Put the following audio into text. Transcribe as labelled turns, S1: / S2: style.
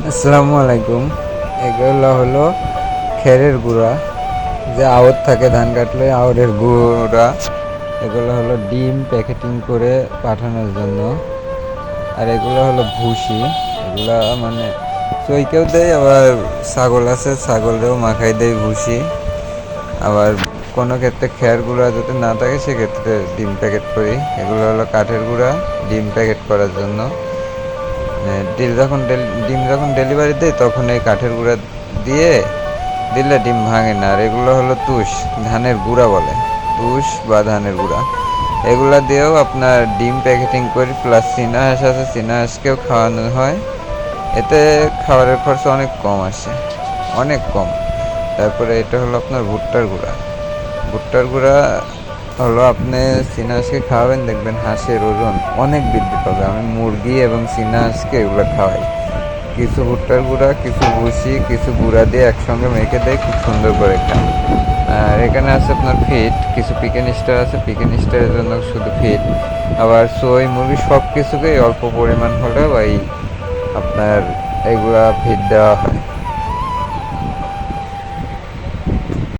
S1: আসসালামু আলাইকুম। এগুলো হলো খেরের গুঁড়া, যে আউট থাকে ধান কাটলে আউটের গুঁড়া। এগুলো হলো ডিম প্যাকেটিং করে পাঠানোর জন্য। আর এগুলো হলো ভুসি। এগুলা মানে চইকেও দেয়, আবার ছাগল আছে ছাগলেও মাখাই দেয় ভুসি। আবার কোনো ক্ষেত্রে খের গুঁড়া যদি না থাকে সেক্ষেত্রে ডিম প্যাকেট করি। এগুলো হলো কাঠের গুঁড়া ডিম প্যাকেট করার জন্য। ডিম যখন ডেলিভারি দেয় তখন এই কাঠের গুঁড়া দিয়ে দিলে ডিম ভাঙে না। আর এগুলো হলো তুষ, ধানের গুঁড়া বলে, তুষ বা ধানের গুঁড়া। এগুলা দিয়েও আপনার ডিম প্যাকেটিং করি, প্লাস চীনা হাঁস আছে, চীনা হাঁসকেও খাওয়ানো হয়। এতে খাবারের খরচ অনেক কম আসে, অনেক কম। তারপরে এটা হলো আপনার ভুট্টার গুঁড়া। ভুট্টার গুঁড়া হলো আপনি চীনা হাঁসকে খাওয়াবেন, দেখবেন হাঁসের ওজন অনেক বৃদ্ধি পাবে। আমি মুরগি এবং চীনা হাঁসকে এগুলো খাওয়াই। কিছু ভুট্টার গুঁড়া, কিছু ভুসি, কিছু গুঁড়া দিয়ে একসঙ্গে মেখে দেয়, খুব সুন্দর করে খায়। আর এখানে আছে আপনার ফিড, কিছু পিকেন স্টার আছে, পিকেন স্টারের জন্য শুধু ফিড। আবার সই মুরগি সব কিছুকেই অল্প পরিমাণ হলেও এই আপনার এগুলা ফিড দেওয়া হয়।